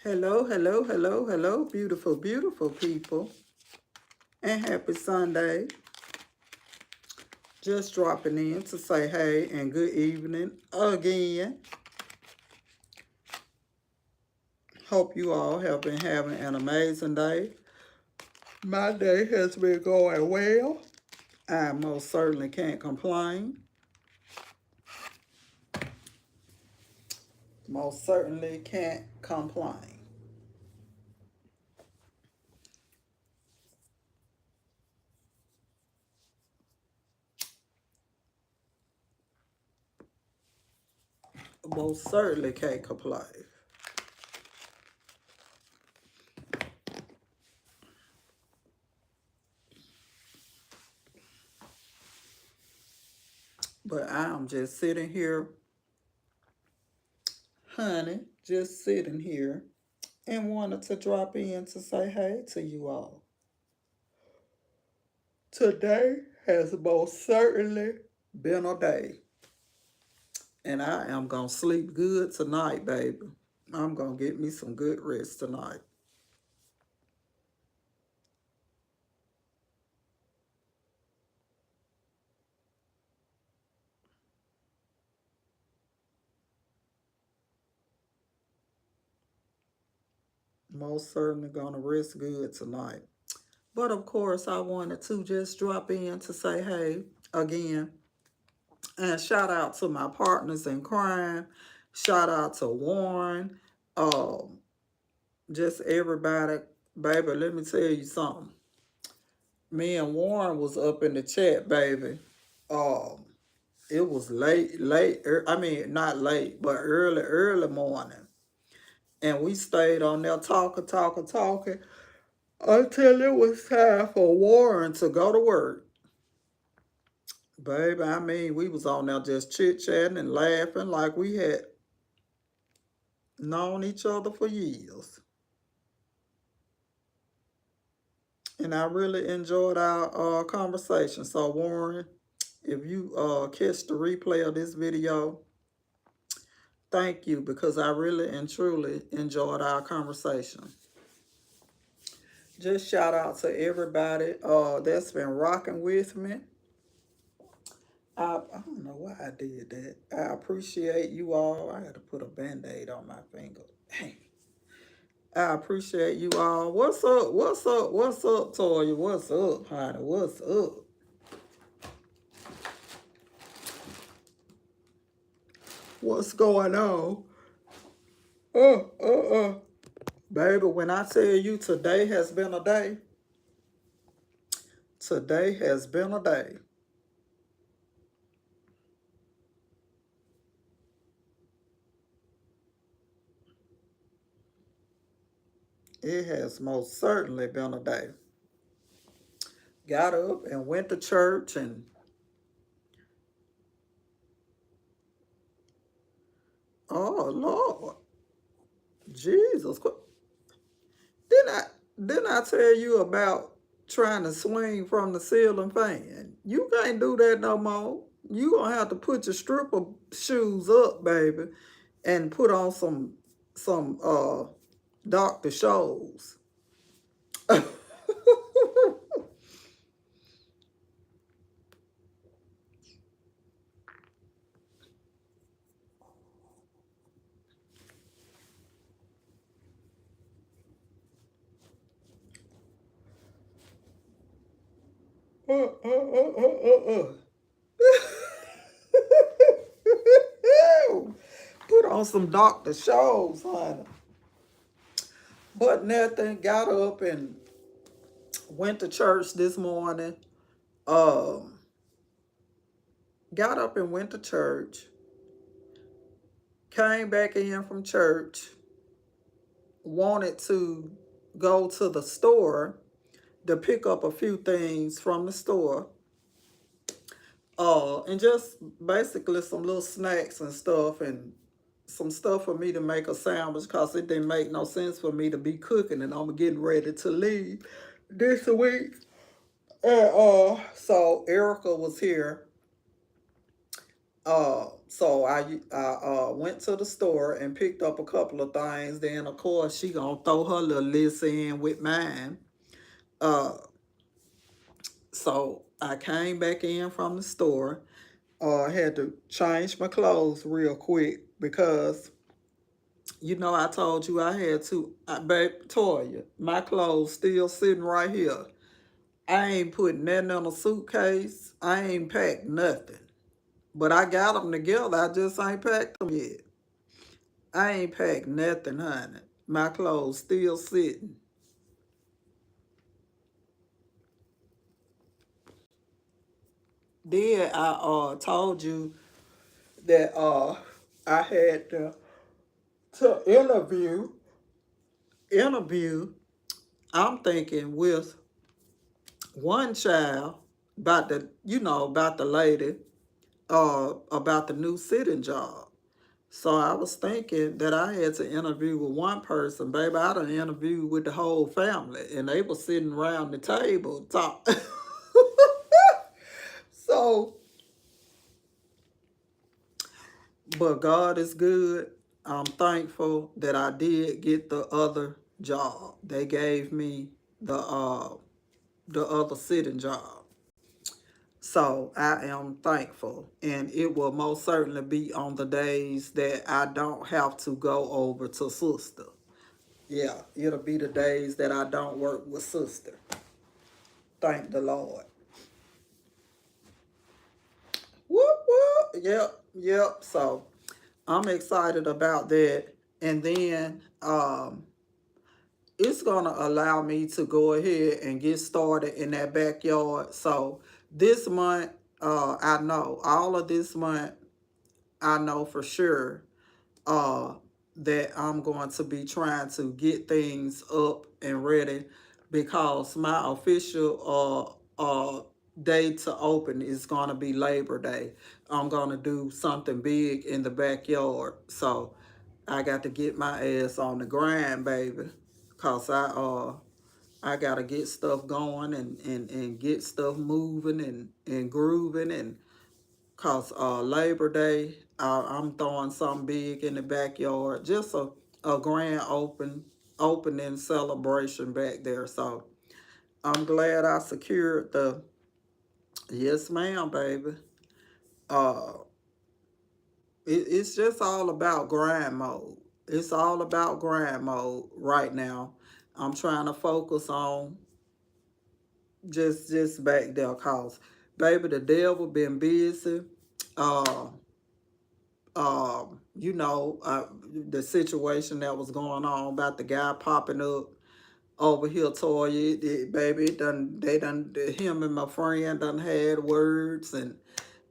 Hello, hello, hello, hello, beautiful, beautiful people. And happy Sunday. Just dropping in to say hey and good evening again. Hope you all have been having an amazing day. My day has been going well. I most certainly can't complain. Most certainly can't complain. Most certainly can't complain. But I'm just sitting here, honey, just sitting here and wanted to drop in to say hey to you all. Today has most certainly been a day, and I am going to sleep good tonight, baby. I'm going to get me some good rest tonight. Most certainly going to rest good tonight. But of course, I wanted to just drop in to say hey again and shout out to my partners in crime. Shout out to Warren. Um, just everybody. Baby, let me tell you something. Me and Warren was up in the chat, baby. Um, it was I mean, not late, but early morning. And we stayed on there talking until it was time for Warren to go to work. Baby, I mean, we was on there just chit-chatting and laughing like we had known each other for years. And I really enjoyed our conversation. So, Warren, if you catch the replay of this video, thank you because I really and truly enjoyed our conversation. Just shout out to everybody that's been rocking with me. I don't know why I did that. I appreciate you all. I had to put a band-aid on my finger. Dang. I appreciate you all. What's up? What's up? What's up, Toya? What's up, honey? What's up? What's going on? Uh, uh, uh. Baby, when I tell you today has been a day, today has been a day. It has most certainly been a day. Got up and went to church and oh Lord, Jesus, didn't I didn't I tell you about trying to swing from the ceiling fan? You can't do that no more. You gonna have to put your stripper shoes up, baby, and put on some Dr. Shows. Put on some Dr. Shows, honey. But nothing, got up and went to church this morning. Um, got up and went to church. Came back in from church. Wanted to go to the store to pick up a few things from the store. And just basically some little snacks and stuff and some stuff for me to make a sandwich because it didn't make no sense for me to be cooking and I'm getting ready to leave this week. And so Erica was here So I went to the store and picked up a couple of things. Then of course she gonna throw her little list in with mine. Uh, so I came back in from the store. I had to change my clothes real quick because I told you I had to. Babe, Toya, my clothes still sitting right here. I ain't putting nothing in a suitcase. I ain't packed nothing. But I got them together. I just ain't packed them yet. I ain't packed nothing, honey. My clothes still sitting. Then I told you that I had to interview. I'm thinking with one child about the lady about the new sitting job. So I was thinking that I had to interview with one person, baby. I done interviewed with the whole family, and they were sitting around the table talk. So, but God is good. I'm thankful that I did get the other job. They gave me the other sitting job. So I am thankful, and it will most certainly be on the days that I don't have to go over to sister. Yeah, it'll be the days that I don't work with sister. Thank the Lord. Whoop whoop. Yep, yep. So I'm excited about that. And then it's gonna allow me to go ahead and get started in that backyard. So this month, I know all of this month, I know for sure uh, that I'm going to be trying to get things up and ready because my official day to open is going to be Labor Day. I'm going to do something big in the backyard. So I got to get my ass on the grind, baby, because I got to get stuff going and get stuff moving and grooving and cause Labor Day, I'm throwing something big in the backyard, just a grand opening celebration back there. So I'm glad I secured the yes, ma'am, baby. Uh, it's just all about grind mode. It's all about grind mode right now. I'm trying to focus on just back there, cause baby, the devil been busy. Uh, the situation that was going on about the guy popping up over here, Toya, baby, him and my friend done had words, and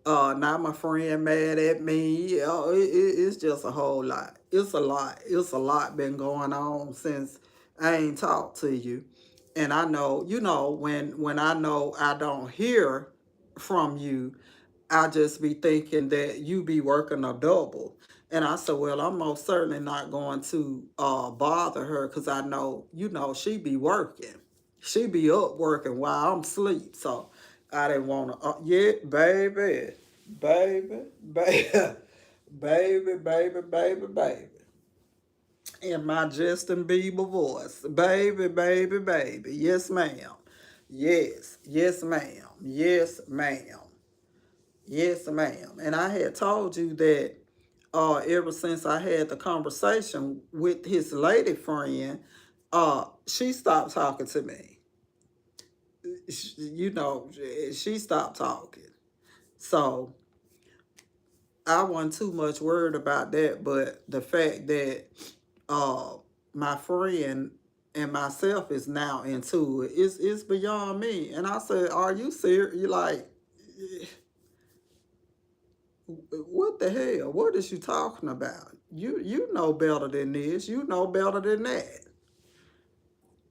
now my friend mad at me. It's just a whole lot. It's a lot. It's a lot been going on since I ain't talked to you. And I know, when I know I don't hear from you, I just be thinking that you be working a double. And I said, well, I'm most certainly not going to bother her because I know, she be working. She be up working while I'm asleep. So I didn't want to, yeah, baby, baby, baby, baby. In my Justin Bieber voice. Baby, baby, baby. Yes, ma'am. Yes, yes, ma'am. Yes, ma'am. Yes, ma'am. And I had told you that ever since I had the conversation with his lady friend, she stopped talking to me. She stopped talking. So I wasn't too much worried about that, but the fact that uh, my friend and myself is now into it, it's beyond me. And I said, "Are you serious? You like, what the hell? What is you talking about? You know better than this. You know better than that."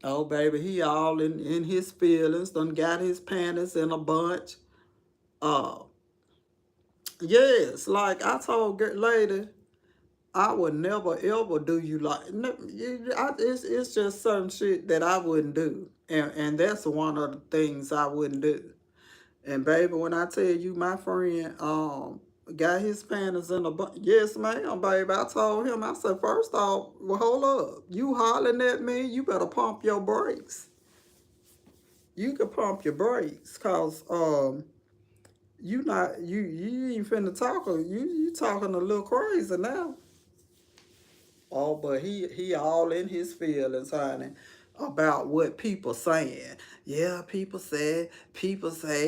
Oh baby, he all in his feelings. Done got his panties in a bunch. Uh, yes, like I told lady, I would never ever do you like. It's just certain shit that I wouldn't do, and that's one of the things I wouldn't do. And baby, when I tell you, my friend, got his panties in a bunch. Yes, ma'am, baby. I told him, I said, first off, well, hold up. You hollering at me, you better pump your brakes. You can pump your brakes, cause you ain't finna talk. You talking a little crazy now. Oh, but he all in his feelings, honey, about what people saying. Yeah, people say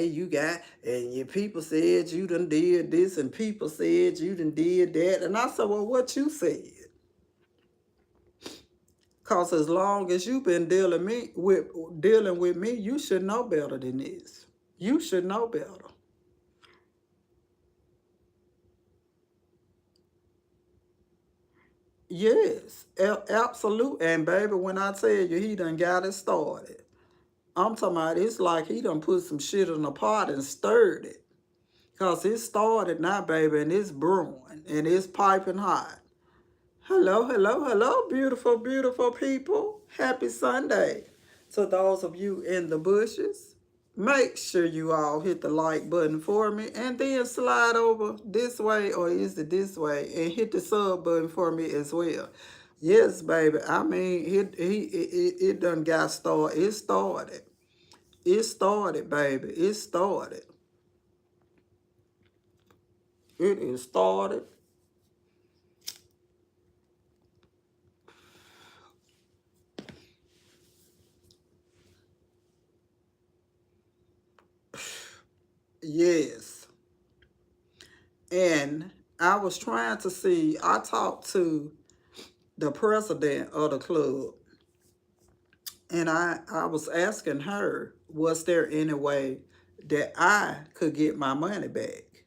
you got, and your people said you done did this, and people said you done did that. And I said, well, what you said? Cause as long as you've been dealing with me, you should know better than this. You should know better. Yes, absolute. And baby, when I tell you he done got it started, I'm talking about it's like he done put some shit in a pot and stirred it. Cause it started now, baby, and it's brewing and it's piping hot. Hello, hello, hello, beautiful, beautiful people. Happy Sunday to those of you in the bushes. Make sure you all hit the like button for me and then slide over this way, or is it this way, and hit the sub button for me as well. Yes, baby. I mean, it done got started. It started. It started, baby. It started. It is started. Yes. And I was trying to see, I talked to the president of the club, and I was asking her, was there any way that I could get my money back?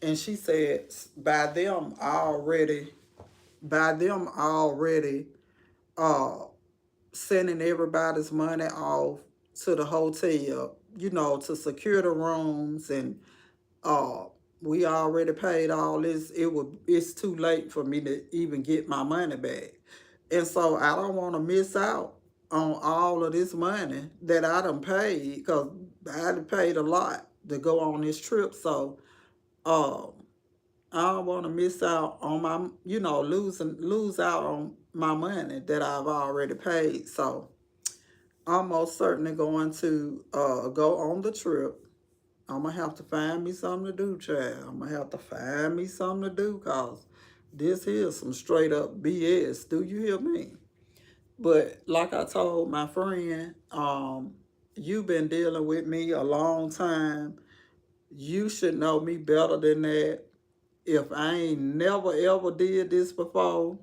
And she said, by them already uh sending everybody's money off to the hotel, to secure the rooms, and uh we already paid all this. It's too late for me to even get my money back. And so I don't want to miss out on all of this money that I done paid, because I done paid a lot to go on this trip. So uh I don't want to miss out on my, lose out on my money that I've already paid. So I'm most certainly going to go on the trip. I'm gonna have to find me something to do, child. I'm gonna have to find me something to do, cause this here is some straight up BS. Do you hear me? But like I told my friend, you've been dealing with me a long time. You should know me better than that. If I ain't never ever did this before,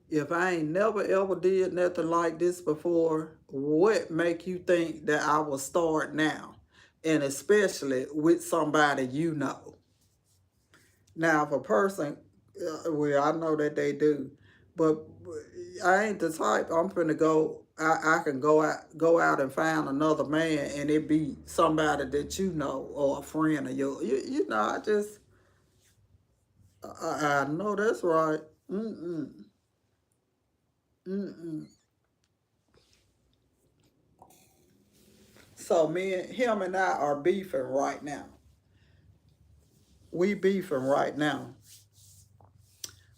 if I ain't never ever did nothing like this before, what make you think that I will start now? And especially with somebody you know. Now, if a person, well, I know that they do, but I ain't the type. I'm finna go. I can go out and find another man, and it be somebody that you know or a friend of yours. I just I know that's right. Mm-mm. Mm-mm. So me and him and I are beefing right now. We beefing right now.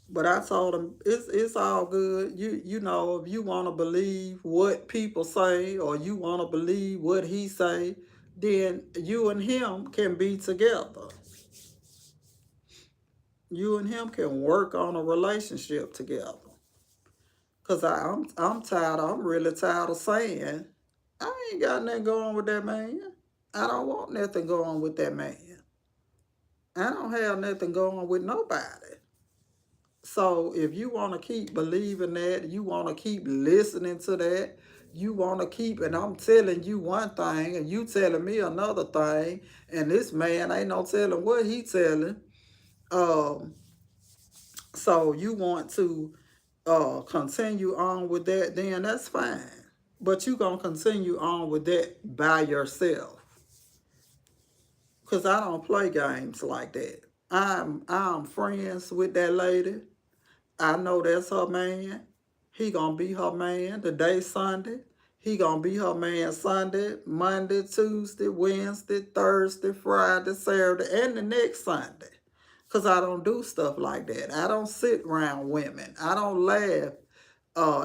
But I told him it's all good. If you want to believe what people say, or you want to believe what he say, then you and him can be together. You and him can work on a relationship together. Cause I'm tired. I'm really tired of saying I ain't got nothing going with that man. I don't want nothing going with that man. I don't have nothing going with nobody. So if you want to keep believing that, you want to keep listening to that, you want to keep, and I'm telling you one thing, and you telling me another thing, and this man ain't no telling what he telling. Um, so you want to continue on with that, then that's fine. But you gonna continue on with that by yourself, cause I don't play games like that. I'm friends with that lady. I know that's her man. He gonna be her man. Today Sunday. He gonna be her man Sunday, Monday, Tuesday, Wednesday, Thursday, Friday, Saturday, and the next Sunday. Cause I don't do stuff like that. I don't sit around women. I don't laugh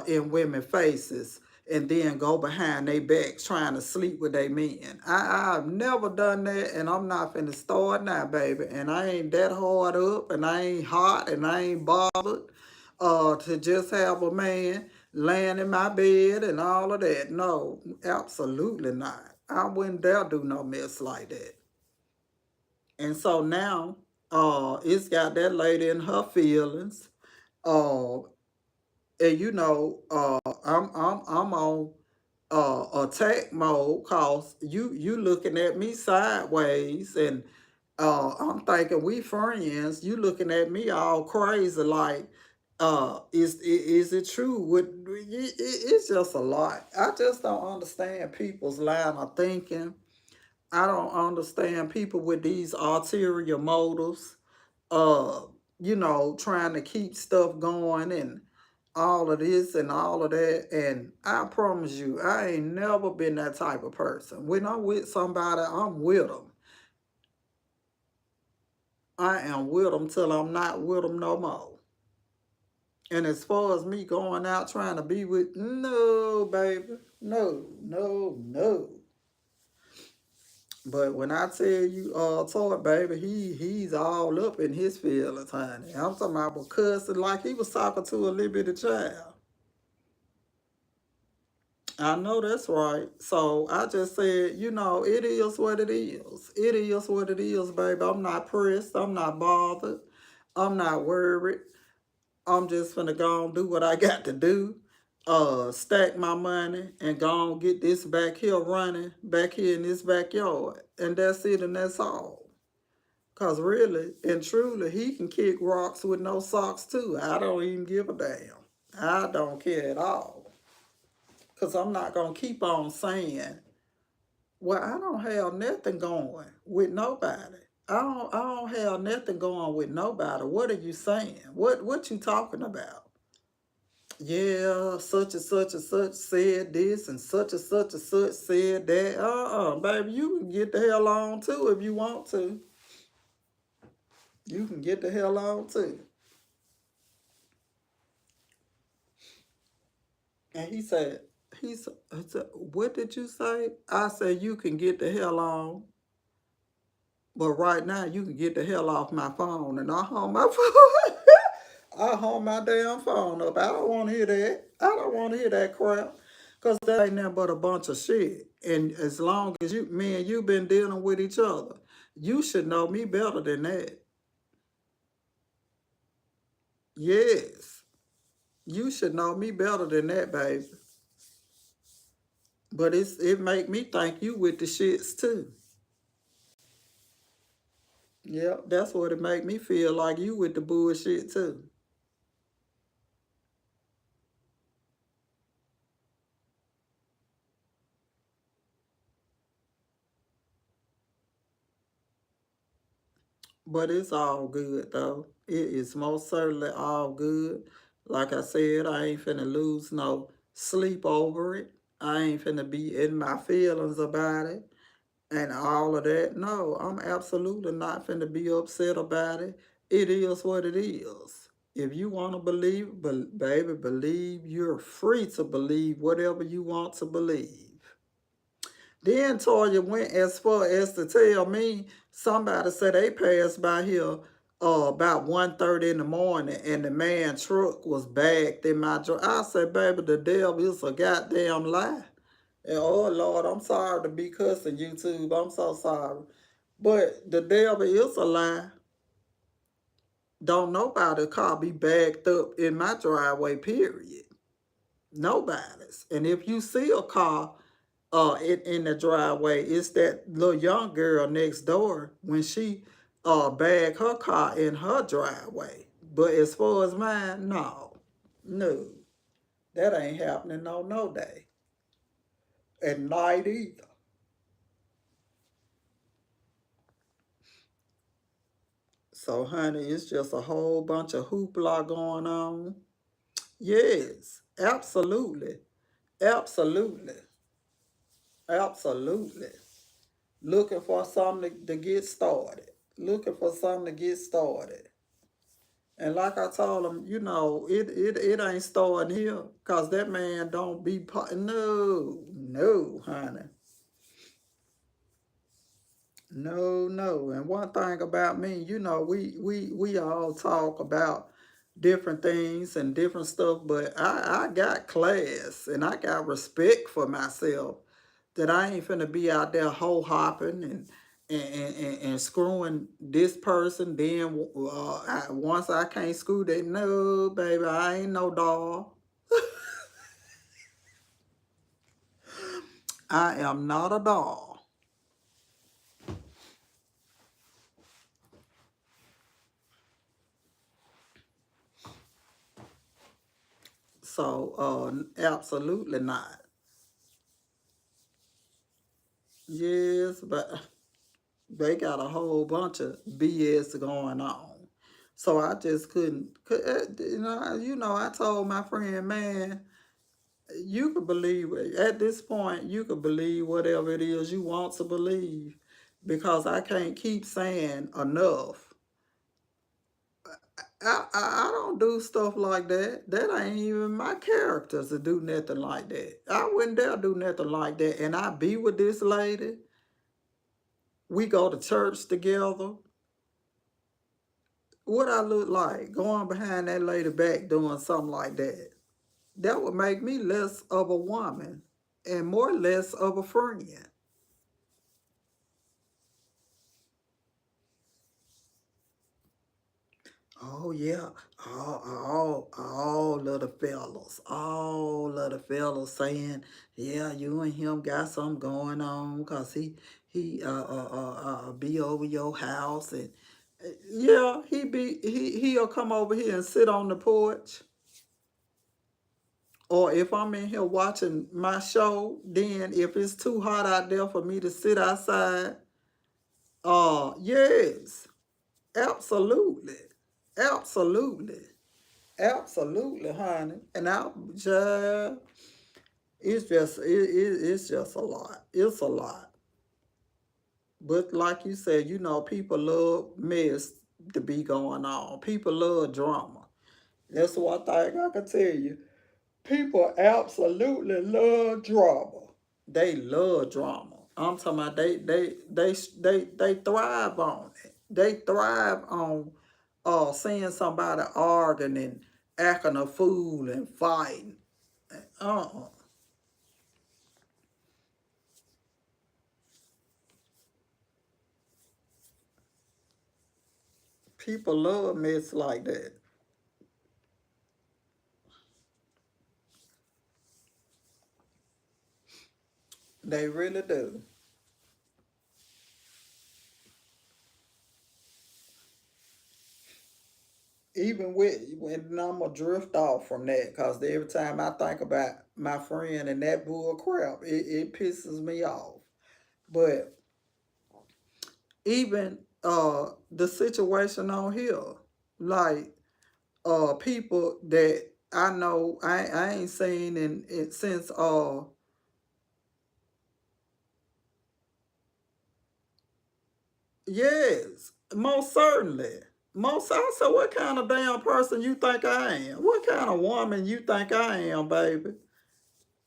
in women faces and then go behind their backs trying to sleep with their men. I've never done that, and I'm not finna start now, baby. And I ain't that hard up, and I ain't hot, and I ain't bothered to just have a man laying in my bed and all of that. No, absolutely not. I wouldn't dare do no mess like that. And so now, it's got that lady in her feelings. Uh, and you know, I'm on attack mode cause you looking at me sideways, and I'm thinking we friends. You looking at me all crazy like, is it true? It's just a lot. I just don't understand people's line of thinking. I don't understand people with these ulterior motives, uh, trying to keep stuff going and all of this and all of that. And I promise you, I ain't never been that type of person. When I'm with somebody, I'm with them. I am with them till I'm not with them no more. And as far as me going out trying to be with, no, baby, no, no, no. But when I tell you, Toy baby, he's all up in his feelings, honey. I'm talking about cussing like he was talking to a little bitty child. I know that's right. So I just said, it is what it is. It is what it is, baby. I'm not pressed. I'm not bothered. I'm not worried. I'm just finna go and do what I got to do. Stack my money and go and get this back here running, back here in this backyard. And that's it and that's all. Cause really and truly, he can kick rocks with no socks too. I don't even give a damn. I don't care at all. Cause I'm not gonna keep on saying, well, I don't have nothing going with nobody. I don't have nothing going with nobody. What are you saying? What you talking about? Yeah, such and such said this and such said that. Baby, you can get the hell on too if you want to. You can get the hell on too. And he said, what did you say? I said, you can get the hell on. But right now, you can get the hell off my phone. And I hung my phone. I hung my damn phone up. I don't want to hear that. I don't want to hear that crap. Because that ain't nothing but a bunch of shit. And as long as me and you been dealing with each other, you should know me better than that. Yes. You should know me better than that, baby. But it make me think you with the shits too. Yeah, that's what it make me feel like you with the bullshit too. But it's all good though. It is most certainly all good. Like I said, I ain't finna lose no sleep over it. I ain't finna be in my feelings about it and all of that. No, I'm absolutely not finna be upset about it. It is what it is. If you want to believe, baby, believe. You're free to believe whatever you want to believe. Then Toya went as far as to tell me somebody said they passed by here about 1:30 in the morning and the man truck was backed in my truck. I said, baby, the devil is a goddamn lie. And oh Lord, I'm sorry to be cussing YouTube. I'm so sorry. But the devil is a lie. Don't nobody car be backed up in my driveway, period. Nobody's. And if you see a car in the driveway, it's that little young girl next door when she bagged her car in her driveway. But as far as mine, no. No. That ain't happening on no day. At night either. So honey, it's just a whole bunch of hoopla going on. Yes, absolutely. Absolutely. Absolutely. Looking for something to get started. Looking for something to get started. And like I told him, it ain't starting here. Cause that man don't be no, no, honey. No, no. And one thing about me, we all talk about different things and different stuff, but I got class and I got respect for myself that I ain't finna be out there hoe hopping and screwing this person. Then once I can't screw that, no, baby, I ain't no doll. I am not a doll. So, absolutely not. Yes, but they got a whole bunch of BS going on. So I just I told my friend, man, you could believe it. At this point, you could believe whatever it is you want to believe because I can't keep saying enough. I don't do stuff like that. That ain't even my character to do nothing like that. I wouldn't dare do nothing like that. And I be with this lady. We go to church together. What I look like going behind that lady back doing something like that? That would make me less of a woman and more less of a friend. Oh yeah, all of the fellas saying, yeah, you and him got something going on, cause he be over your house and yeah, he'll come over here and sit on the porch. Or if I'm in here watching my show, then if it's too hot out there for me to sit outside, yes, absolutely, absolutely. Absolutely, honey. And it's just a lot. It's a lot. But like you said, people love mess to be going on. People love drama. That's one thing I can tell you. People absolutely love drama. They love drama. I'm talking about they thrive on it. They thrive on seeing somebody arguing and acting a fool and fighting. Uh-uh. People love mess like that. They really do. Even when I'm gonna drift off from that, cause every time I think about my friend and that bull crap, it pisses me off. But even the situation on here, like people that I know I ain't seen in since yes, most certainly. Most I said, what kind of damn person you think I am? What kind of woman you think I am, baby?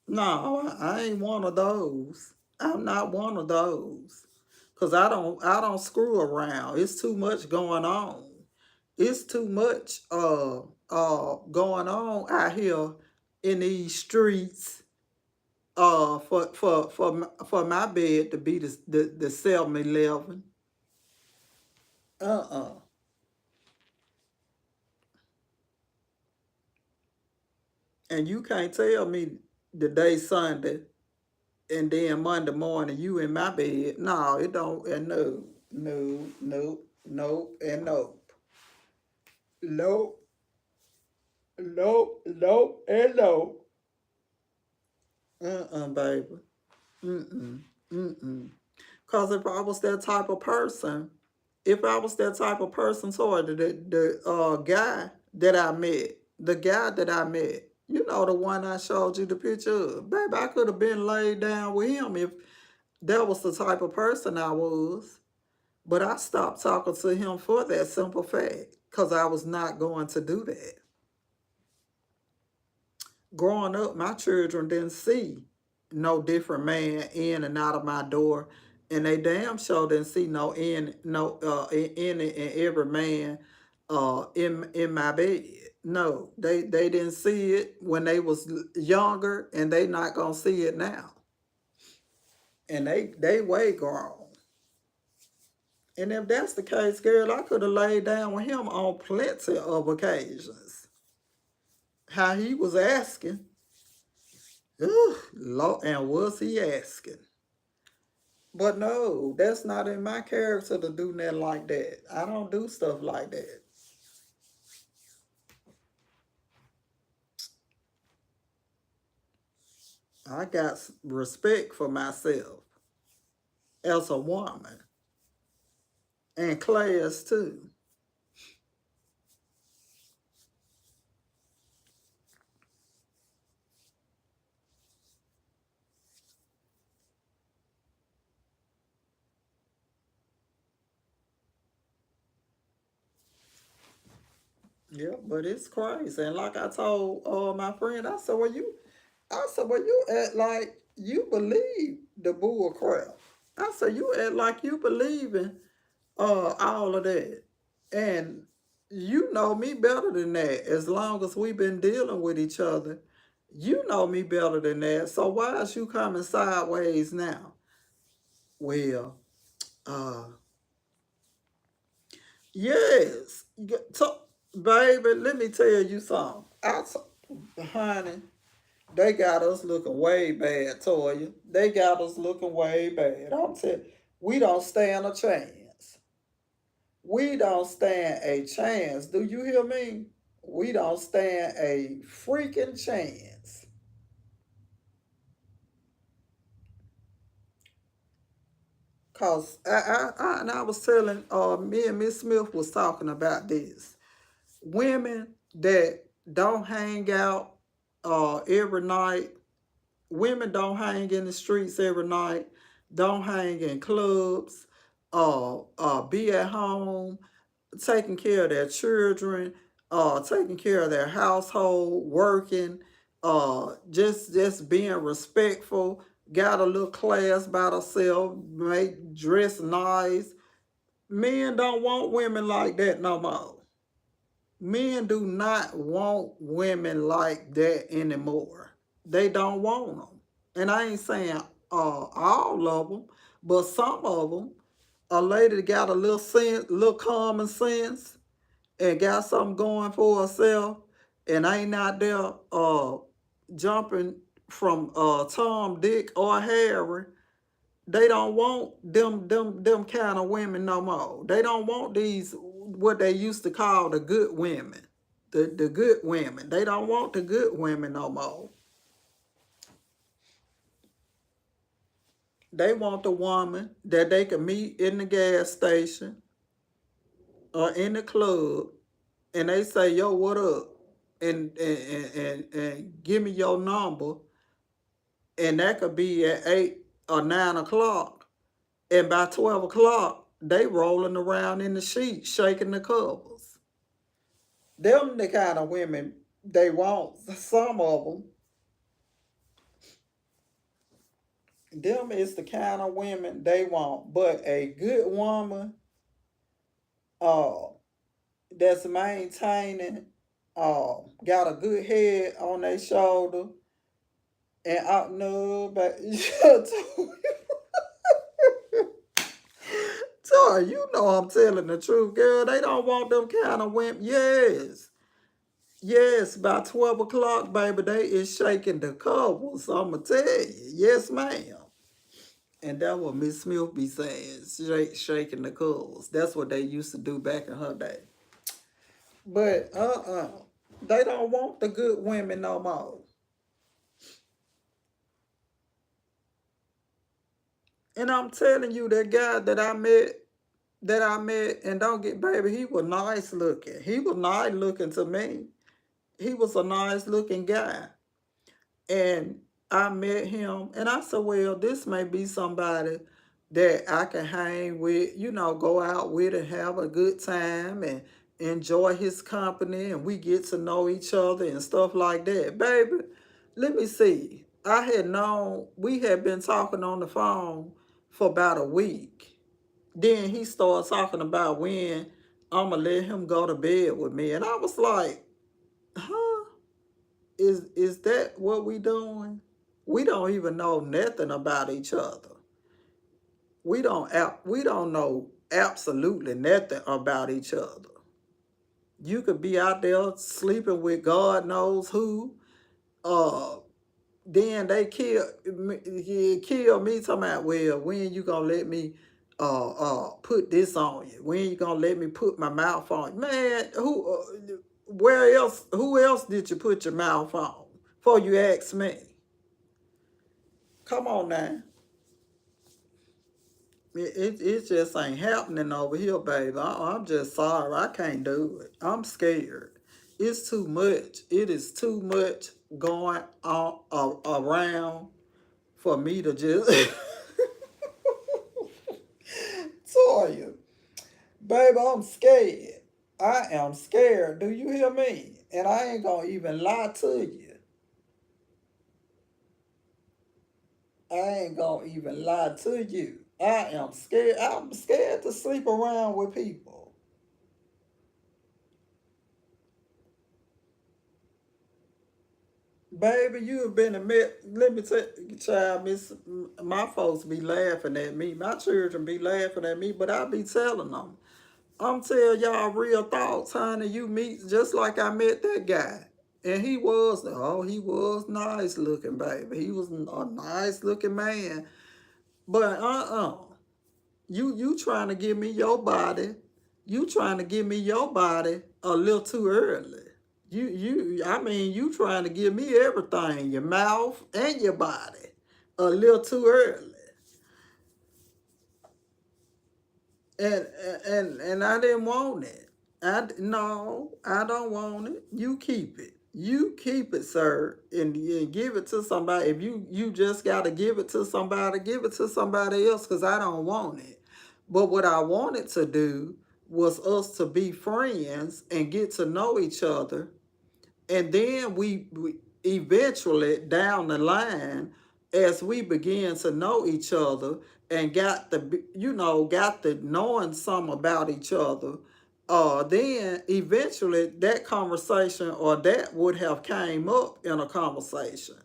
No, I ain't one of those. I'm not one of those. Cause I don't screw around. It's too much going on. It's too much going on out here in these streets for my bed to be the 7-Eleven. Uh-uh. And you can't tell me the day Sunday and then Monday morning you in my bed. No, it don't. And no, no, no, no, and no, no, no, no, and no. Baby. Mm-mm. Mm-mm. Cause if I was that type of person, sorry, the guy that I met, the guy that I met. You know the one I showed you the picture of. Baby, I could have been laid down with him if that was the type of person I was. But I stopped talking to him for that simple fact. Because I was not going to do that. Growing up, my children didn't see no different man in and out of my door. And they damn sure didn't see in and every man in my bed. No, they didn't see it when they was younger, and they not gonna see it now. And they way grown. And if that's the case, girl, I could have laid down with him on plenty of occasions. How he was asking, ugh, Lord, and was he asking? But no, that's not in my character to do nothing like that. I don't do stuff like that. I got respect for myself as a woman, and class too. Yeah, but it's crazy. And like I told my friend, I said, well, you act like you believe the bull crap. I said, you act like you believe in all of that. And you know me better than that. As long as we've been dealing with each other, you know me better than that. So why is you coming sideways now? Well, uh, yes. Baby, let me tell you something. Honey, they got us looking way bad, Toya. They got us looking way bad. I'm telling you, we don't stand a chance. We don't stand a chance. Do you hear me? We don't stand a freaking chance. Cause and I was telling me and Miss Smith was talking about this. Women that don't hang out every night, women don't hang in the streets every night, don't hang in clubs, be at home, taking care of their children, taking care of their household, working, just being respectful, got a little class by themselves, make dress nice. Men don't want women like that no more. Men do not want women like that anymore. They don't want them. And I ain't saying all of them, but some of them. A lady that got a little sense, little common sense, and got something going for herself, and ain't out there jumping from Tom, Dick, or Harry. They don't want them kind of women no more. They don't want these what they used to call the good women. The good women. They don't want the good women no more. They want the woman that they can meet in the gas station or in the club, and they say, yo, what up? And give me your number, and that could be at 8 or 9 o'clock. And by 12 o'clock, they rolling around in the sheets, shaking the covers. Them the kind of women they want. Some of them is the kind of women they want. But a good woman, uh, that's maintaining, got a good head on their shoulder, and I no, but Toy, you know I'm telling the truth, girl. They don't want them kind of women. Yes. Yes, by 12 o'clock, baby, they is shaking the covers. I'ma tell you. Yes, ma'am. And that what Miss Smith be saying, shaking the covers. That's what they used to do back in her day. But they don't want the good women no more. And I'm telling you, that guy that I met, and don't get baby, he was nice looking. He was nice looking to me. He was a nice looking guy. And I met him and I said, well, this may be somebody that I can hang with, go out with and have a good time and enjoy his company and we get to know each other and stuff like that. Baby, let me see. We had been talking on the phone for about a week. Then he started talking about when I'm going to let him go to bed with me. And I was like, huh? Is that what we doing? We don't even know nothing about each other. We don't know absolutely nothing about each other. You could be out there sleeping with God knows who. Uh, then they kill me talking about, well, when you gonna let me put this on you? When you gonna let me put my mouth on you? Man, who else did you put your mouth on? Before you ask me. Come on now. It just ain't happening over here, baby. I'm just sorry. I can't do it. I'm scared. It's too much. It is too much going on around for me to just tell you. Baby, I'm scared. I am scared. Do you hear me? And I ain't gonna even lie to you. I ain't gonna even lie to you. I am scared. I'm scared to sleep around with people. Baby, you have been a let me tell you, child, my folks be laughing at me. My children be laughing at me, but I be telling them. I'm telling y'all real thoughts, honey. You meet just like I met that guy. And he was nice looking, baby. He was a nice looking man. But you trying to give me your body. You trying to give me your body a little too early. I mean, you trying to give me everything, your mouth and your body, a little too early. And and I didn't want it. No, I don't want it. You keep it. You keep it, sir, and give it to somebody. If you just got to give it to somebody else, because I don't want it. But what I wanted to do was us to be friends and get to know each other, and then we eventually down the line, as we began to know each other and got the knowing some about each other, then eventually that conversation or that would have came up in a conversation.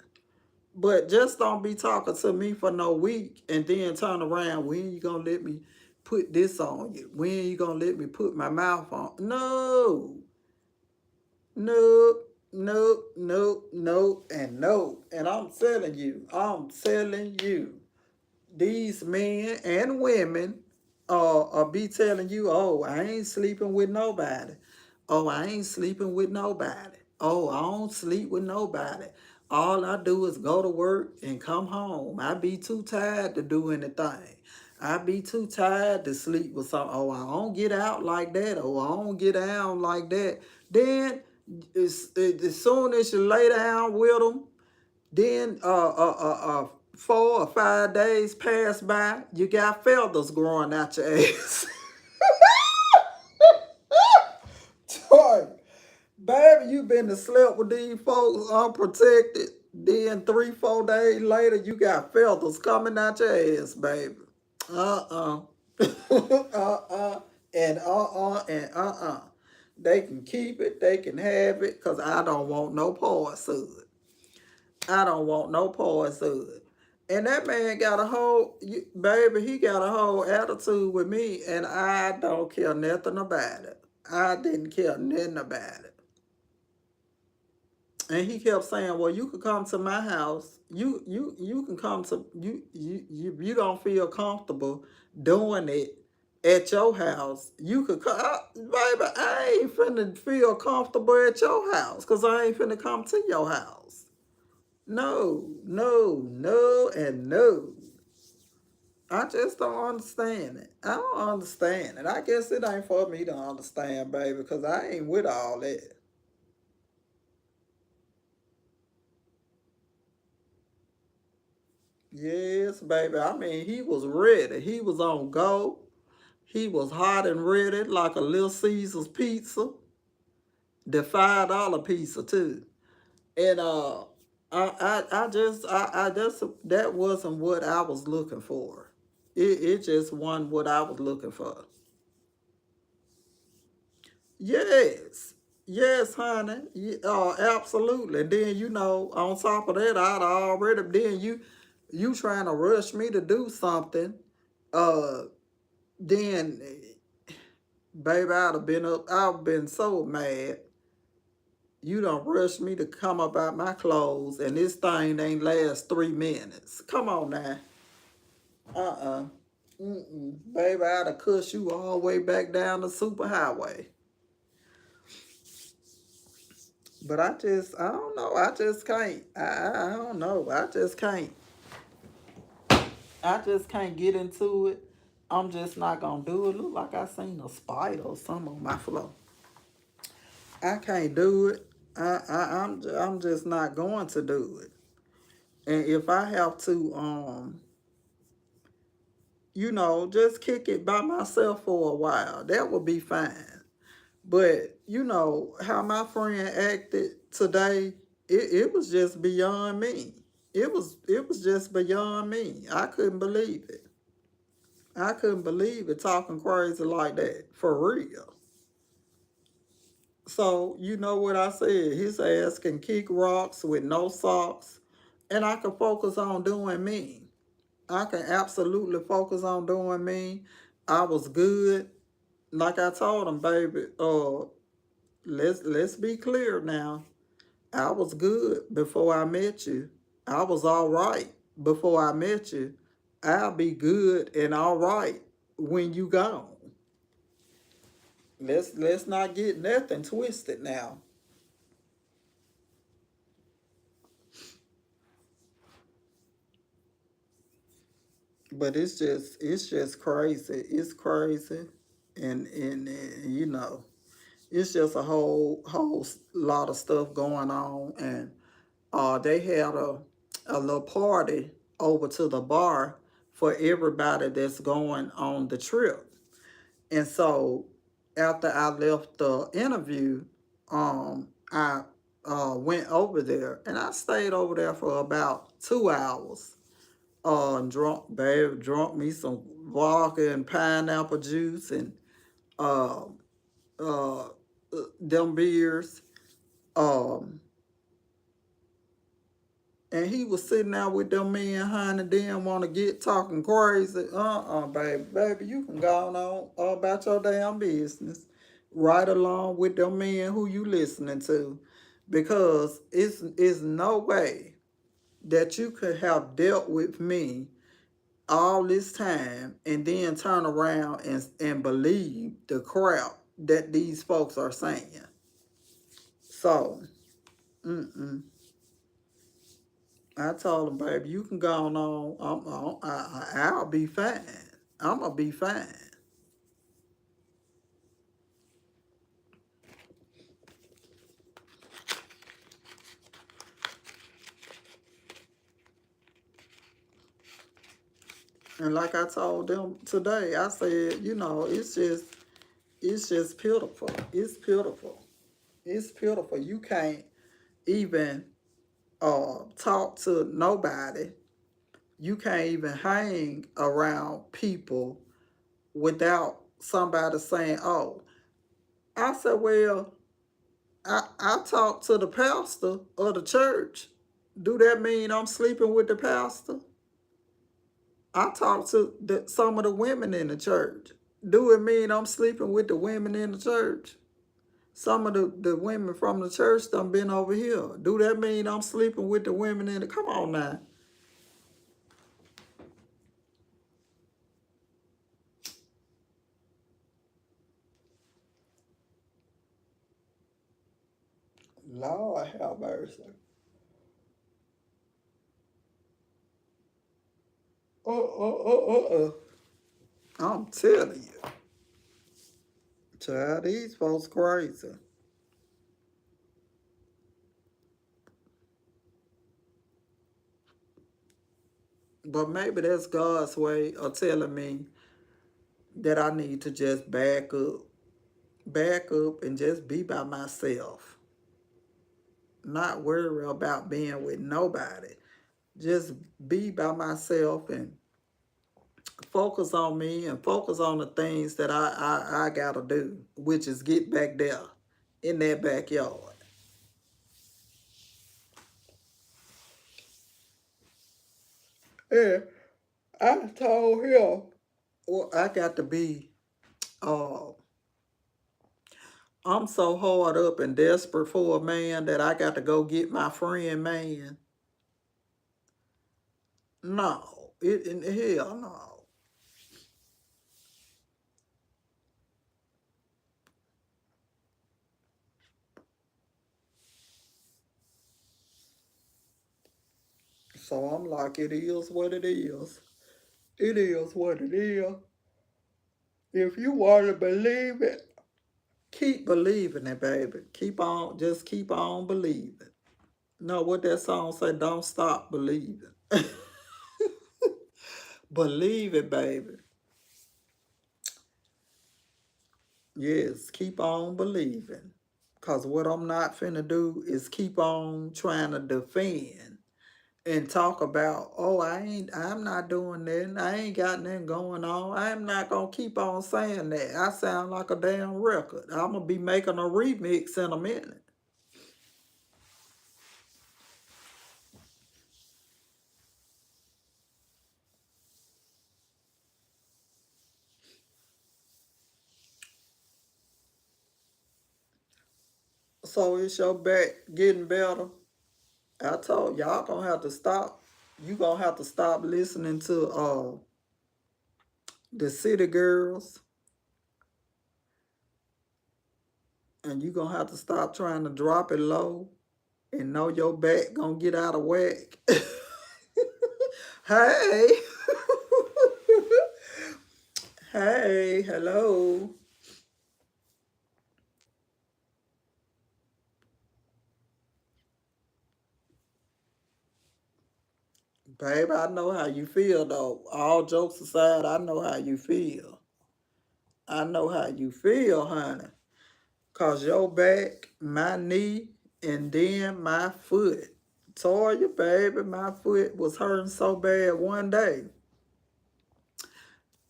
But just don't be talking to me for no week and then turn around, when you gonna let me put this on you? When you gonna let me put my mouth on? No. Nope, nope, nope, nope, and nope. And I'm telling you, these men and women be telling you, oh, I ain't sleeping with nobody. Oh, I ain't sleeping with nobody. Oh, I don't sleep with nobody. All I do is go to work and come home. I be too tired to do anything. I be too tired to sleep with some. Oh, I don't get out like that. Oh, I don't get down like that. Then, as soon as you lay down with them, then 4 or 5 days pass by, you got feathers growing out your ass. Toy, baby, you been to sleep with these folks unprotected. Then 3, 4 days later, you got feathers coming out your ass, baby. Uh-uh. uh-uh. And. They can keep it, they can have it, because I don't want no parts of it. I don't want no parts of it. And that man got a whole, baby, he got a whole attitude with me, and I don't care nothing about it. I didn't care nothing about it. And he kept saying, well, you could come to my house. You can come to you don't feel comfortable doing it at your house. You could come, baby. I ain't finna feel comfortable at your house, because I ain't finna come to your house. No, no, no, and no. I just don't understand it. I don't understand it. I guess it ain't for me to understand, baby, because I ain't with all that. Yes, baby. I mean, he was ready. He was on go. He was hot and ready like a Little Caesar's pizza, the $5 pizza too. And I just that wasn't what I was looking for. It just wasn't what I was looking for. Yes. Yes, honey. Absolutely. Then on top of that, I'd already then you trying to rush me to do something. Uh, then, baby, I've been so mad. You done rushed me to come up out my clothes, and this thing ain't last 3 minutes. Come on now. Uh-uh. Mm-mm. Baby, I'd have cussed you all the way back down the superhighway. But I don't know. I just can't. I don't know. I just can't get into it. I'm just not gonna do it. Look like I seen a spider or something on my floor. I can't do it. I'm just not going to do it. And if I have to, just kick it by myself for a while, that would be fine. But how my friend acted today, it was just beyond me. It was just beyond me. I couldn't believe it. I couldn't believe it talking crazy like that. For real. So you know what I said? His ass can kick rocks with no socks. And I can focus on doing me. I can absolutely focus on doing me. I was good. Like I told him, baby, let's be clear now. I was good before I met you. I was all right before I met you. I'll be good and all right when you gone. Let's not get nothing twisted now. But it's just crazy. It's crazy, and it's just a whole lot of stuff going on. And they had a little party over to the bar for everybody that's going on the trip. And so after I left the interview, I went over there and I stayed over there for about 2 hours. Drunk me some vodka and pineapple juice and uh, uh, them beers. Um, and he was sitting out with them men, honey, didn't want to get talking crazy. Baby, you can go on about your damn business. Right along with them men who you listening to. Because it's no way that you could have dealt with me all this time and then turn around and believe the crap that these folks are saying. So, mm-mm. I told him, baby, you can go on. I'll be fine. I'm going to be fine. And like I told them today, I said, it's just pitiful. It's pitiful. It's pitiful. You can't even talk to nobody. You can't even hang around people without somebody saying, oh, I said, well, I talked to the pastor of the church. Do that mean I'm sleeping with the pastor? I talked to some of the women in the church. Do it mean I'm sleeping with the women in the church? Some of the women from the church done been over here. Do that mean I'm sleeping with the women in the... Come on now. Lord have mercy. I'm telling you. Child, these folks crazy. But maybe that's God's way of telling me that I need to just back up and just be by myself, not worry about being with nobody. Just be by myself and focus on me and focus on the things that I gotta do, which is get back there in that backyard. Yeah, I told him, well, I got to be, uh, I'm so hard up and desperate for a man that I got to go get my friend man. No, in hell no. So I'm like, it is what it is. It is what it is. If you want to believe it, keep believing it, baby. Keep on, just keep on believing. No, what that song say? Don't stop believing. Believe it, baby. Yes, keep on believing. Cause what I'm not finna do is keep on trying to defend and talk about, oh, I'm not doing that. I ain't got nothing going on. I'm not gonna keep on saying that. I sound like a damn record. I'm gonna be making a remix in a minute. So is your back getting better? I told y'all gonna have to stop. You gonna have to stop listening to the city girls, and you gonna have to stop trying to drop it low and know your back gonna get out of whack. Hey, hey, hello, babe. I know how you feel though. All jokes aside, I know how you feel. I know how you feel, honey. Cause your back, my knee, and then my foot. Toya, baby, my foot was hurting so bad one day.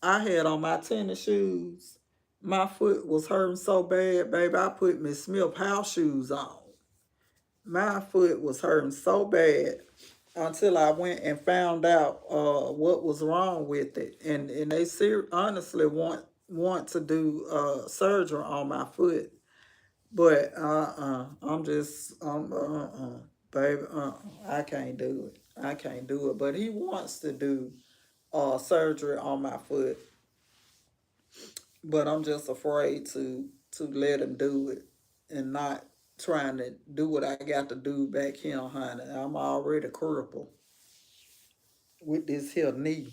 I had on my tennis shoes. My foot was hurting so bad, baby. I put Miss Smith house shoes on. My foot was hurting so bad until I went and found out what was wrong with it, and they honestly want to do surgery on my foot, but I'm just baby, I can't do it. I can't do it. But he wants to do surgery on my foot, but I'm just afraid to let him do it and not trying to do what I got to do back here, honey. I'm already crippled with this here knee.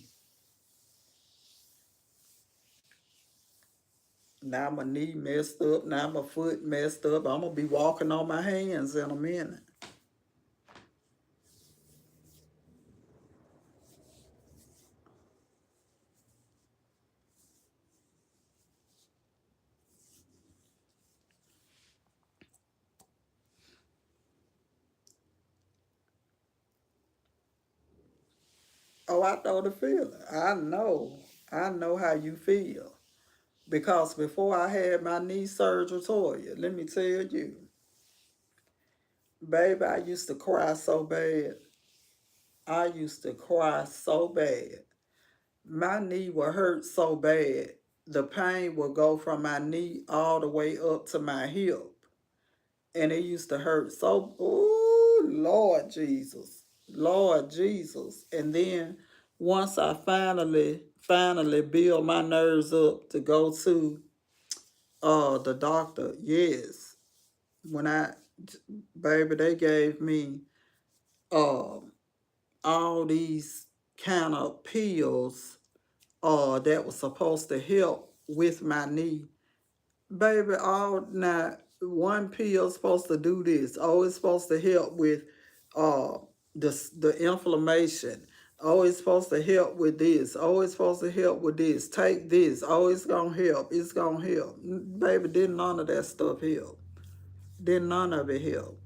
Now my knee messed up. Now my foot messed up. I'm gonna be walking on my hands in a minute. Oh, I know the feeling. I know. I know how you feel. Because before I had my knee surgery, Toya, let me tell you, baby, I used to cry so bad. I used to cry so bad. My knee would hurt so bad. The pain would go from my knee all the way up to my hip. And it used to hurt so, oh, Lord Jesus. Lord Jesus. And then once I finally build my nerves up to go to the doctor, yes. When I, baby, they gave me uh, all these kind of pills that was supposed to help with my knee. Baby, all now one pill supposed to do this. Oh, it's supposed to help with uh the inflammation. Oh, it's supposed to help with this. Oh, it's supposed to help with this. Take this. Oh, it's gonna help. It's gonna help. Baby, didn't none of that stuff help. Didn't none of it help.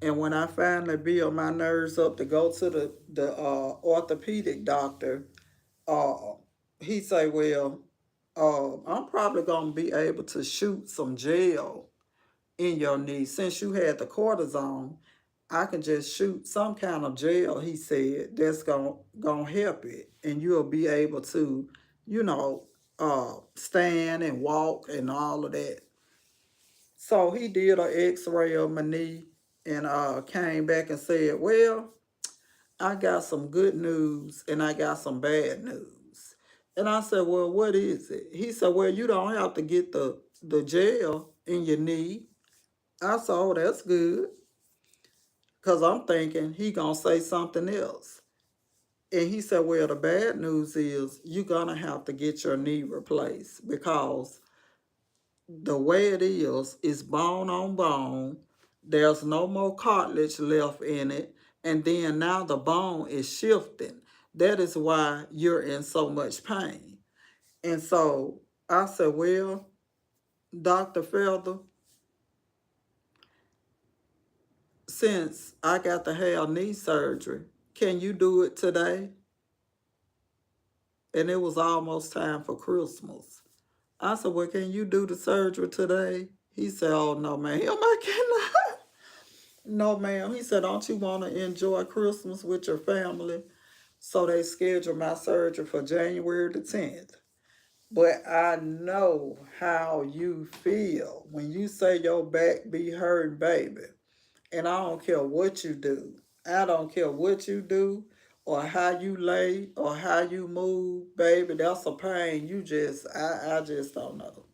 And when I finally built my nerves up to go to the orthopedic doctor, uh, he say, "Well, I'm probably gonna be able to shoot some gel in your knee since you had the cortisone. I can just shoot some kind of gel," he said, "that's gonna help it, and you'll be able to, you know, stand and walk and all of that." So he did an X-ray of my knee and came back and said, "Well, I got some good news and I got some bad news." And I said, "Well, what is it?" He said, "Well, you don't have to get the gel in your knee." I said, "Oh, that's good." Because I'm thinking he going to say something else. And he said, "Well, the bad news is you're going to have to get your knee replaced because the way it is bone on bone. There's no more cartilage left in it. And then now the bone is shifting. That is why you're in so much pain." And so I said, "Well, Dr. Felder, since I got to have knee surgery, can you do it today?" And it was almost time for Christmas. I said, "Well, can you do the surgery today?" He said, "Oh, no, ma'am, I cannot." "No, ma'am." He said, "Don't you want to enjoy Christmas with your family?" So they scheduled my surgery for January the 10th. But I know how you feel when you say your back be hurting, baby. And I don't care what you do. I don't care what you do or how you lay or how you move, baby. That's a pain. I just don't know.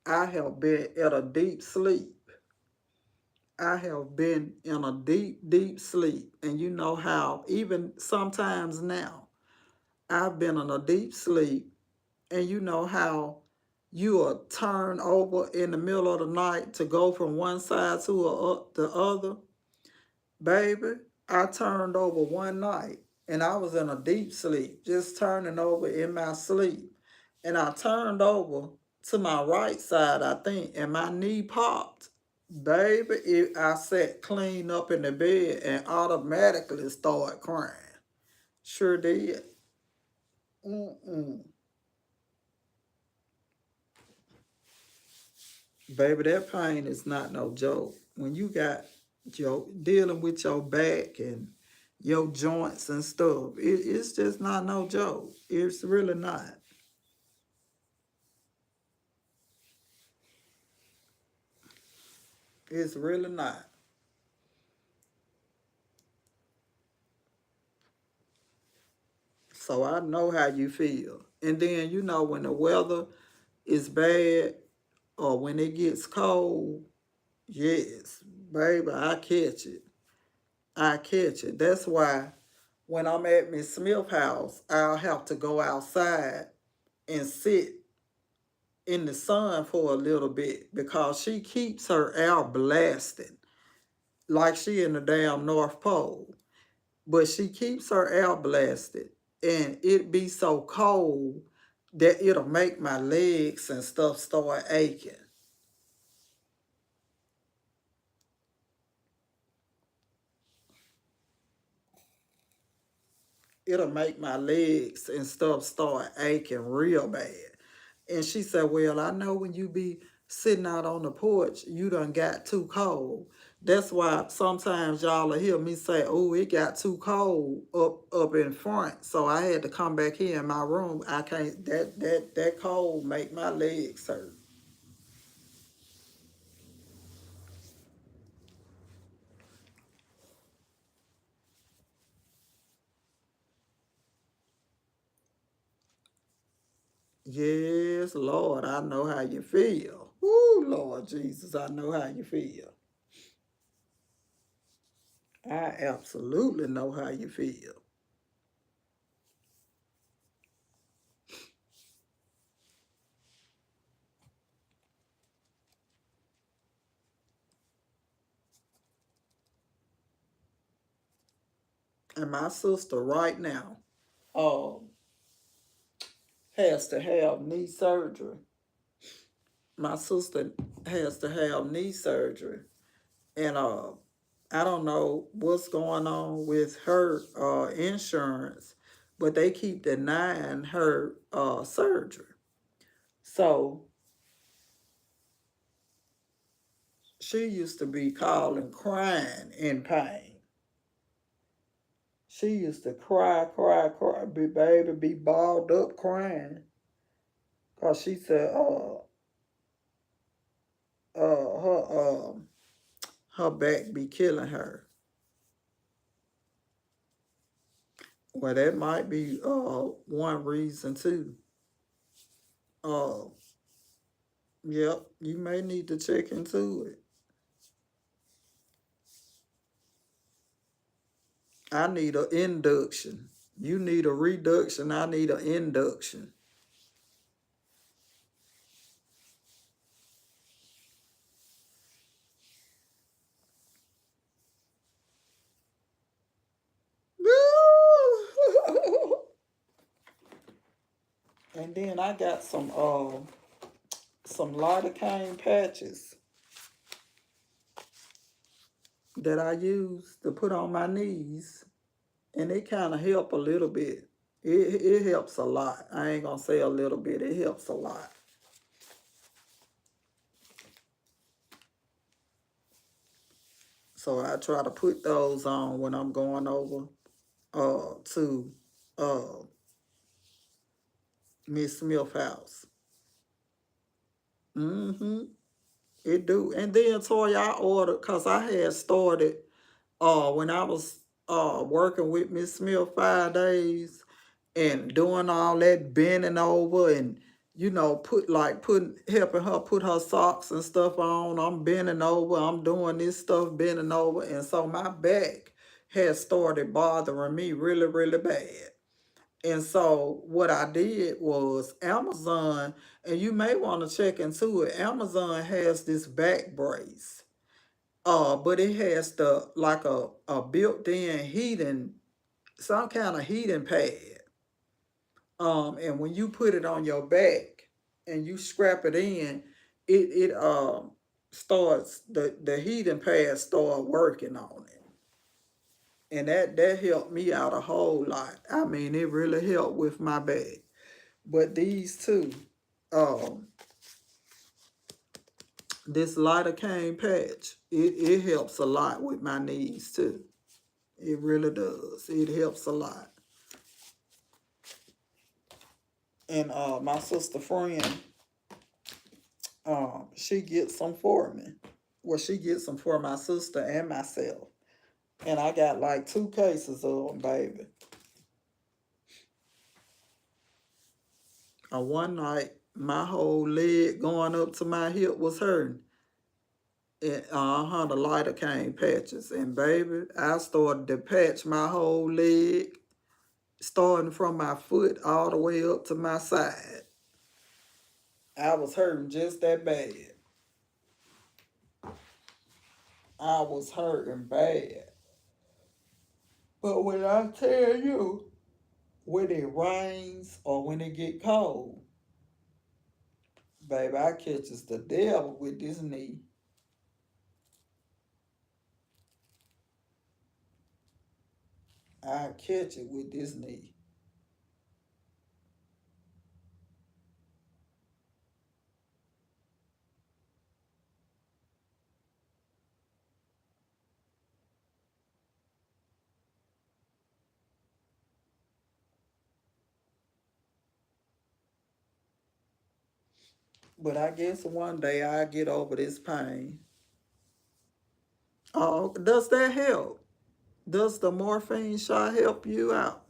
I have been at a deep sleep. I have been in a deep, deep sleep. And you know how, even sometimes now, I've been in a deep sleep. And you know how you will turn over in the middle of the night to go from one side to the other. Baby, I turned over one night and I was in a deep sleep, just turning over in my sleep. And I turned over to my right side, I think, and my knee popped. Baby, I sat clean up in the bed and automatically started crying. Sure did. Mm-mm. Baby, that pain is not no joke. When you got your dealing with your back and your joints and stuff, it's just not no joke. It's really not. It's really not. So I know how you feel. And then you know when the weather is bad or when it gets cold, yes, baby, I catch it. I catch it. That's why when I'm at Miss Smith's house, I'll have to go outside and sit in the sun for a little bit because she keeps her air blasting like she in the damn North Pole. But she keeps her air blasted and it be so cold that it'll make my legs and stuff start aching. It'll make my legs and stuff start aching real bad. And she said, "Well, I know when you be sitting out on the porch, you done got too cold. That's why sometimes y'all will hear me say, 'Oh, it got too cold up in front.' So I had to come back here in my room. I can't that cold make my legs hurt." Yes, Lord, I know how you feel. Ooh, Lord Jesus, I know how you feel. I absolutely know how you feel. And my sister right now uh, has to have knee surgery. My sister has to have knee surgery. And I don't know what's going on with her insurance, but they keep denying her surgery. So she used to be calling crying in pain. She used to cry, cry, cry, be baby, be balled up crying. Cause she said, her back be killing her. Well, that might be one reason too. Uh, yep, you may need to check into it. I need an induction. You need a reduction. I need an induction. And then I got some lidocaine patches that I use to put on my knees, and it kind of help a little bit. It helps a lot. I ain't gonna say a little bit. It helps a lot. So I try to put those on when I'm going over to uh Miss Smith house. Mm-hmm. It do. And then Toya, I ordered because I had started when I was working with Miss Smith 5 days and doing all that bending over and putting helping her put her socks and stuff on. I'm bending over, I'm doing this stuff, bending over, and so my back had started bothering me really, really bad. And so what I did was Amazon, and you may want to check into it. Amazon has this back brace. But it has the like a built-in heating, some kind of heating pad. And when you put it on your back and you scrap it in, it starts the heating pad start working on it. And that helped me out a whole lot. I mean, it really helped with my back. But these two, um, this lidocaine patch, it helps a lot with my knees too. It really does. It helps a lot. And my sister friend, she gets some for me. Well, she gets them for my sister and myself. And I got like 2 cases of them, baby. One night, my whole leg going up to my hip was hurting. And the lidocaine patches. And baby, I started to patch my whole leg, starting from my foot all the way up to my side. I was hurting just that bad. I was hurting bad. But when I tell you, when it rains or when it get cold, baby, I catches the devil with this knee. I catch it with this knee. But I guess one day I get over this pain. Oh, does that help? Does the morphine shot help you out?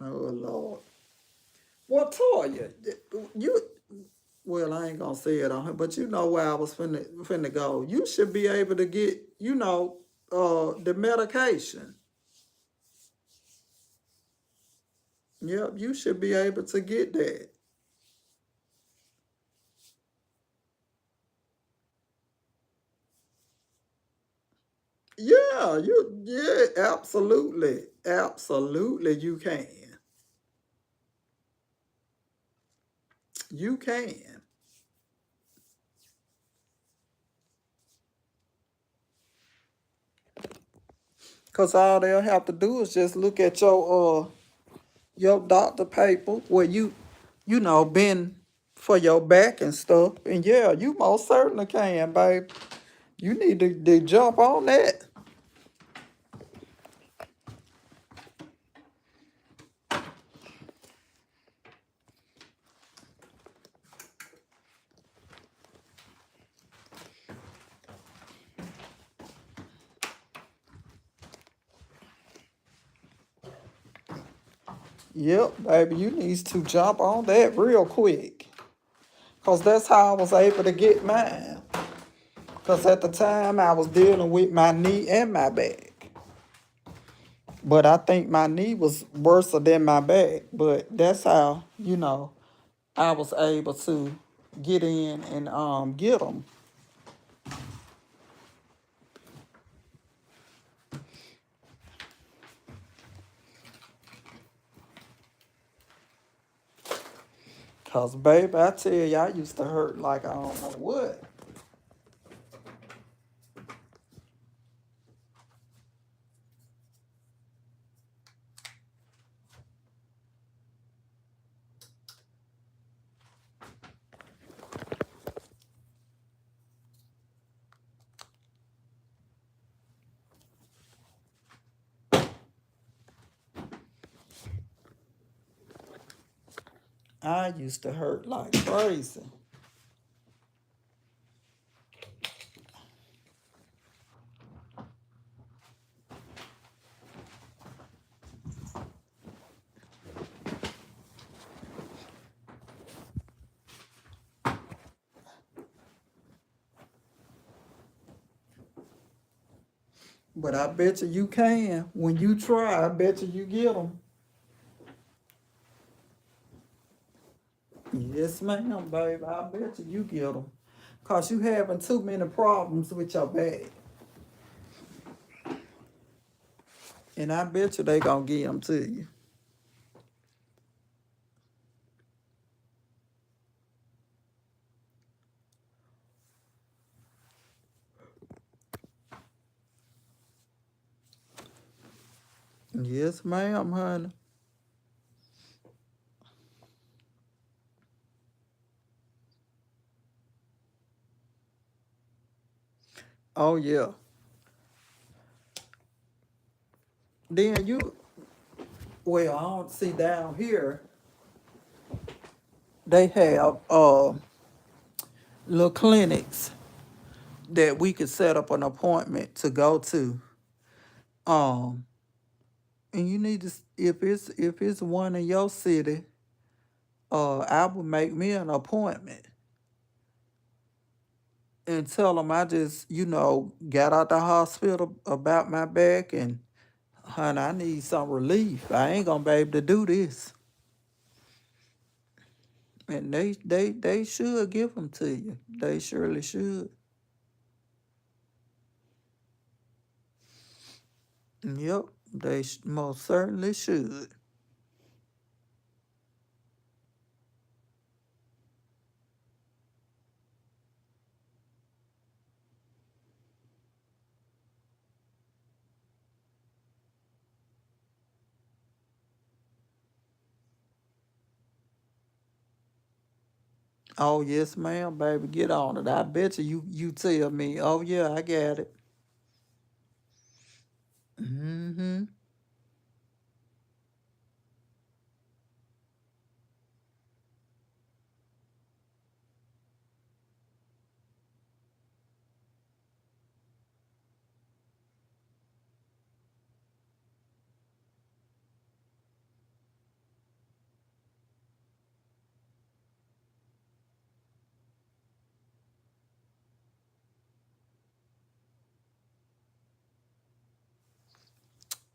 Oh Lord. Well, Toya, you well, I ain't gonna say it on her, but you know where I was finna go. You should be able to get, the medication. Yep, you should be able to get that. Yeah, absolutely. Absolutely you can. You can. Cause all they'll have to do is just look at your doctor paper where you know, been for your back and stuff. And yeah, you most certainly can, babe. You need to jump on that. Yep, baby, you need to jump on that real quick. Cause that's how I was able to get mine. Cause at the time I was dealing with my knee and my back. But I think my knee was worse than my back. But that's how, I was able to get in and get them. Cause baby, I tell you, I used to hurt like I don't know what. I used to hurt like crazy. But I bet you can. When you try, I bet you get them. Yes, ma'am, baby. I bet you get them. Cause you having too many problems with your back. And I bet you they gonna give them to you. Yes, ma'am, honey. Oh yeah. Then well, I don't see down here. They have little clinics that we could set up an appointment to go to. Um, and you need to if it's one in your city, I would make me an appointment and tell them I just got out the hospital about my back and honey, I need some relief. I ain't gonna be able to do this. And they should give them to you. They surely should. Yep, they most certainly should. Oh yes, ma'am, baby, get on it. I bet you tell me. Oh yeah, I got it. Mm-hmm.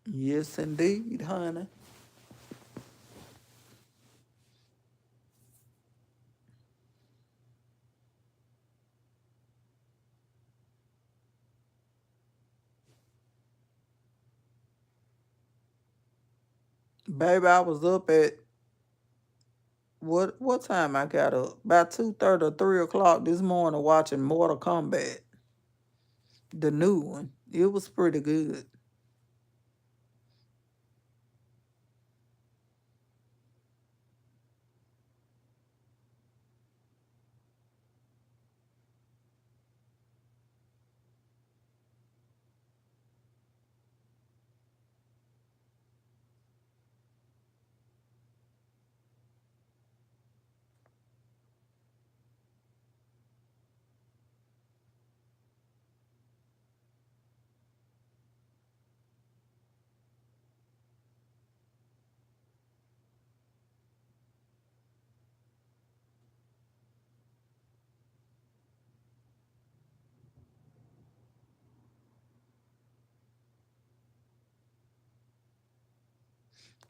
Yes, indeed, honey. Baby, I was up at what time I got up? About 2:30 or 3 o'clock this morning watching Mortal Kombat, the new one. It was pretty good.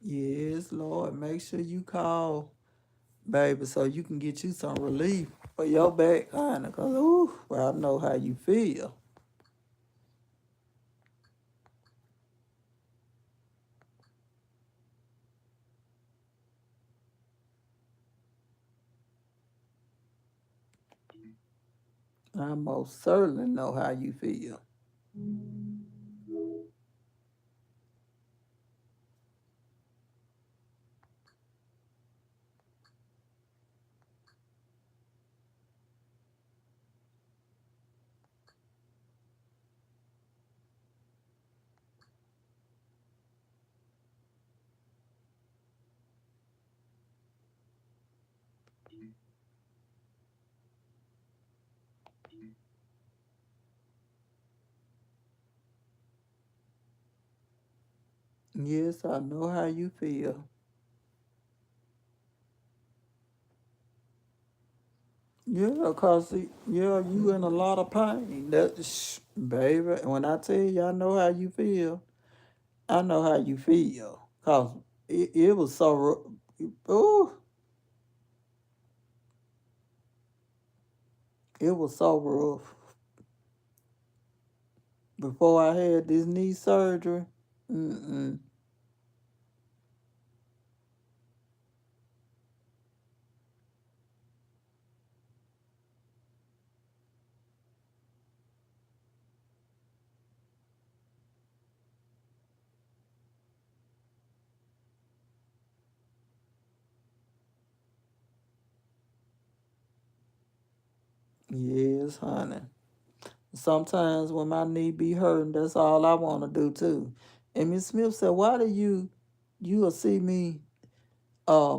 Yes, Lord. Make sure you call, baby, so you can get you some relief for your back, honey. Cause ooh, well, I know how you feel. I most certainly know how you feel. Yes, I know how you feel. Yeah, cause yeah, you in a lot of pain. Baby, when I tell you I know how you feel, I know how you feel. Cause it was so ooh, it was so rough. Before I had this knee surgery, mm-mm. Yes, honey. Sometimes when my knee be hurting, that's all I want to do too. And Miss Smith said, "Why do you will see me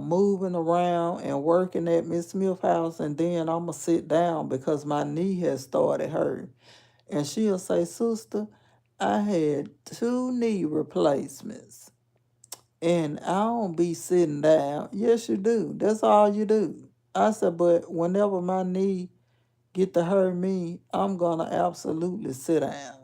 moving around and working at Miss Smith house, and then I'ma sit down because my knee has started hurting." And she'll say, "Sister, I had 2 knee replacements, and I don't be sitting down." Yes, you do. That's all you do. I said, "But whenever my knee get to hurt me, I'm gonna absolutely sit down."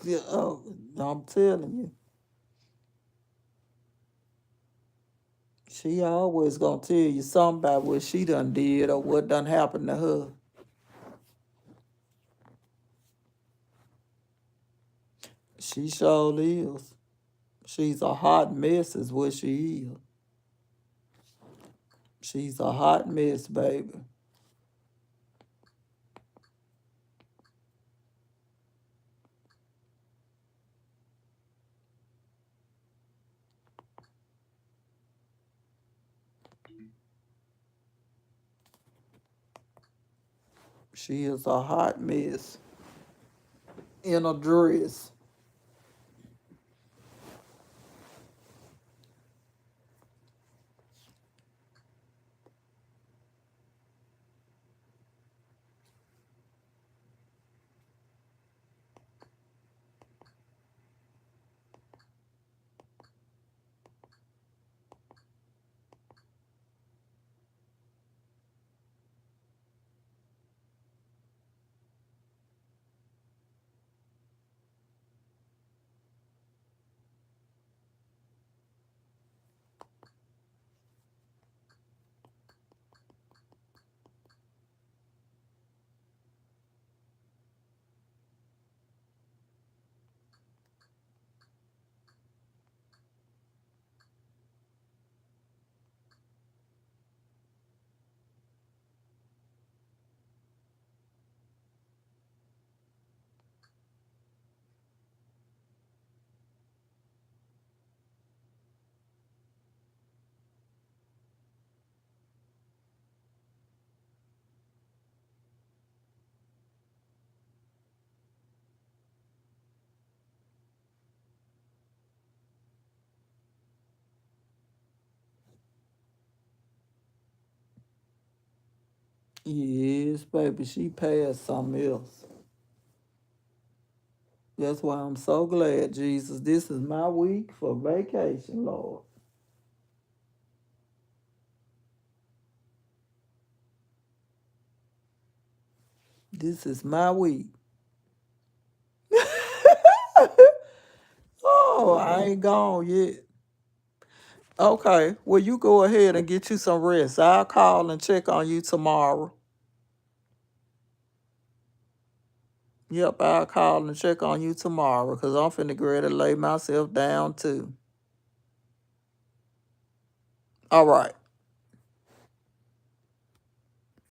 Yeah, oh, I'm telling you, she always gonna tell you something about what she done did or what done happened to her. She sure is. She's a hot mess, is what she is. She's a hot mess, baby. She is a hot mess in a dress. Yes, baby, she passed something else. That's why I'm so glad, Jesus. This is my week for vacation, Lord. This is my week. Oh, I ain't gone yet. Okay, well, you go ahead and get you some rest. I'll call and check on you tomorrow. Yep, I'll call and check on you tomorrow because I'm finna get ready to lay myself down too. All right.